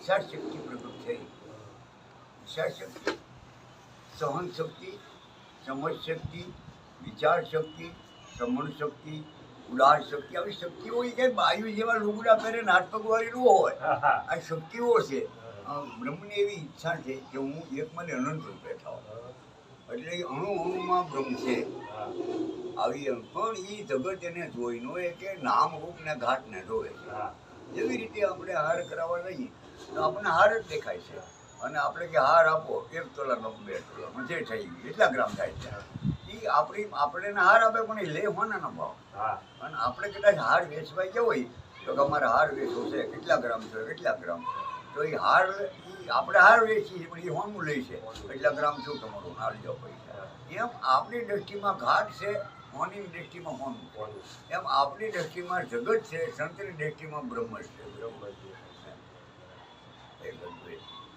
ઈચ્છા શક્તિ પ્રગટ થઈ. ઈચ્છા શક્તિ, સહન શક્તિ, સમજ શક્તિ, વિચાર શક્તિ, શ્રવણ શક્તિ, ઉદાર શક્તિ, આવી શક્તિઓ એ કઈ બાયુ જેવા લુગડા પહેરે નાટક વાળી ન હોય. આ શક્તિઓ છે. બ્રહ્મની એવી ઈચ્છા છે કે હું એક મને અનંત રૂપે થાવ. એટલે અણુ અણુમાં બ્રહ્મ છે. આવી પણ એ જગત એને જોઈ નો એ કે નામ રૂપ ને ઘાટ ને જોવે છે. જેવી રીતે આપણે હાર કરાવવા લઈએ તો આપણને હાર જ દેખાય છે. અને આપણે કે હાર આપો 1 તોલાનો 2 તોલાનો જે થઈ ગયું એટલા ગ્રામ થાય છે. એ આપણે હાર આપે પણ એ લે હોના ભાવ. અને આપણે કદાચ હાર વેચવાઈ ગયા હોય તો કે અમારે હાર વેચવો છે, કેટલા ગ્રામ છે, કેટલા ગ્રામ, તો એ હાર આપણે હાર વેચીએ પણ એ હોનું લે છે, એટલા ગ્રામ શું તમારું હાર જો પૈસા. એમ આપણી દ્રષ્ટિમાં ઘાટ છે, હોની દ્રષ્ટિમાં હોનું. એમ આપણી દ્રષ્ટિમાં જગત છે, સંતની દ્રષ્ટિમાં બ્રહ્મ છે.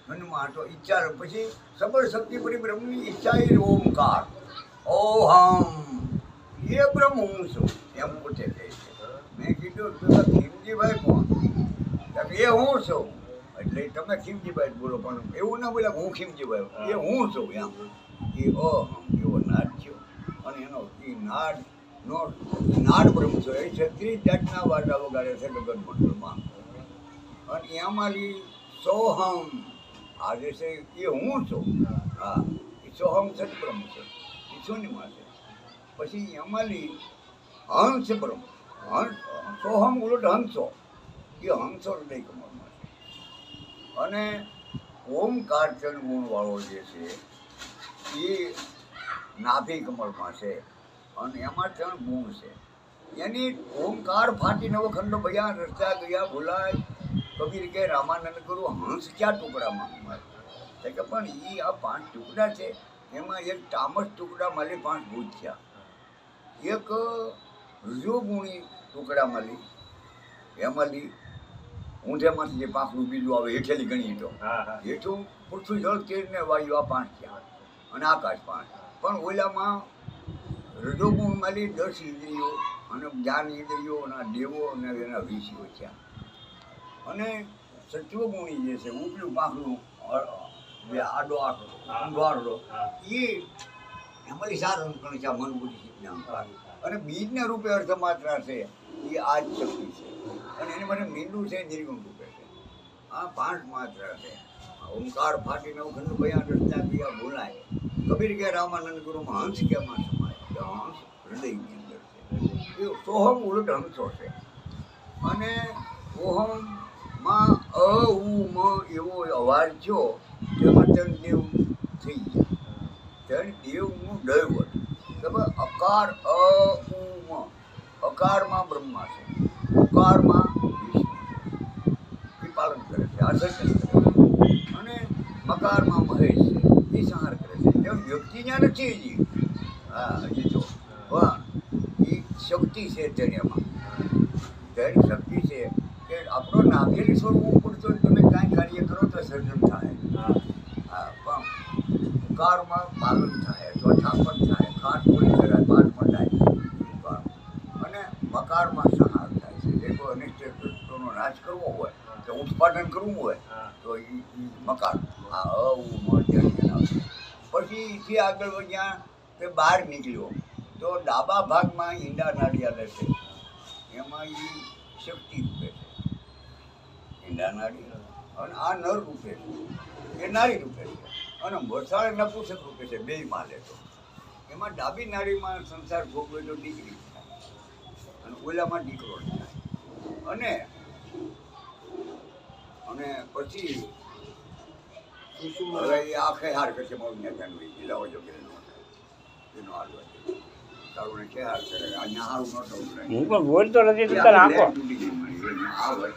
મનમાં તો ઈચ્છા, પછી સબળ શક્તિ પડી બ્રહ્મની ઈચ્છા એ ઓમકાર. ઓહમ એ બ્રહ્મ હું છું એમ પોતે કહે છે. મેં કીધું ખીમજીભાઈ કોણ? એ હું છું. એટલે તમે ખીમજીભાઈ બોલો પણ એવું ના બોલ્યા હું ખીમજીભાઈ, એ હું છું એમ. એ અહમ એવો નાદ થયો. અને એનો એ નાદ બ્રહ્મ છે. એ 36 જાતના વાટા વગાડે છે ગગન મંડળમાં. અને એમાંથી સોહમ આજે છે એ હું છું. હા, એ સોહમ સદબ્રહ્મ છે, એ શૂન્યમાં છે. પછી એમાંથી હંસ બ્રહ્મ, સોહમ ઉલટ હંસો, એ હંસો હૃદય કમળમાં છે. અને ઓમકાર ચંદ ગુણવાળો જે છે એ નાભી કમળમાં છે. અને એમાં 3 ગુણ છે. એની ઓમકાર ફાટી નવખંડ ભયા રસ્તા ગયા ભૂલાય. કબીર કે રામાનંદ ગુરુ હંસ ક્યાં ટુકડામાં મારે કે પણ એ આ 5 ટુકડા છે. એમાં એક તામસ ટુકડા માલી 5 ભૂત થયા. એક રજોગુણી ટુકડા માલી એમાંથી ઊંધેમાંથી જે પાંખડું બીજું આવે હેઠેલી ગણી તો હેઠું પૃથ્વી જળ તેજ ને વાયુ આ 5 થયા. અને આકાશ 5. પણ ઓલામાં રજોગુણ માલી 10 ઇન્દ્રિયો અને જ્ઞાન ઇન્દ્રિયો અને દેવો અને એના ઋષિઓ થયા. અને સત્વગુણી જે છે ઉપલું પાંખડું આડો આડો એ એમાંથી 4 અંકણ છે. મન બુદ્ધિ ચિત્તને અહંકાર. અને બીજને રૂપે અર્થમાત્રા છે એ આ જ શક્તિ છે. અને એની માટે મીંડું છે નિર્ગુણ રૂપે છે. આ 5 માત્રા છે. ઓમકાર ફાટી નવખંડ ભયા રસ્તા ગયા ભૂલાય. કબીર કે રામાનંદ ગુરુમાં હંસ કેમાં સમાય? હંસ હૃદયની અંદર છે. એ સોહમ ઉલટ હંસો છે. અને ઓહમમાં અ ઉ મ એવો અવાજ થયો તેમાં 3 દેવ થઈ ગયા. 3 દેવનું દૈવત. અકાર અ ઉ મ. અકારમાં બ્રહ્મા છે, ઉકારમાં વિષ્ણુ છે, એ પાલન કરે છે, આસર્જન કરે છે. અને મકારમાં મહેશ છે, એ સંહાર કરે છે. એમ વ્યક્તિ ત્યાં નથી હજી. હા, હજી તો પણ એ શક્તિ છે. તેનામાં 3 શક્તિ છે કે આપણો નાભેલી સ્વરૂપ પડતો તમે કાંઈ કાર્ય કરો તો સર્જન થાય. હા, પણ ઉકારમાં પાલન થાય, ચોથા પણ થાય, ખાટ પૂરી કરાય, પાઠમાં થાય. અને મકારમાં સંહાર થાય છે. જે કોઈ અનિષ્ટ તત્વોનો નાશ કરવો હોય કે ઉત્પાદન કરવું હોય તો એ મકાર. આ અ ઉ મ ત્યાં. પછી એથી આગળ વધ્યા તે બહાર નીકળ્યો તો ડાબા ભાગમાં ઈંડા નાડી આવે છે. એમાં એ શક્તિ રૂપે છે, ઈંડા નાડી. અને આ નર રૂપે છે, એ નારી રૂપે છે. અને વસાળ નપુંસક રૂપે છે. 2 માં લેતો. એમાં ડાબી નાડીમાં સંસાર ભોગવે તો દીકરી થાય અને ઓલામાં દીકરો થાય. અને પછી હવે એ આખે હાર કરશે. મારું નેતાનું જિલ્લાઓ જો એનો હાર વધે તારું ને કે હાર કરે. અહીંયા હારું નતો હું પણ બોલતો નથી.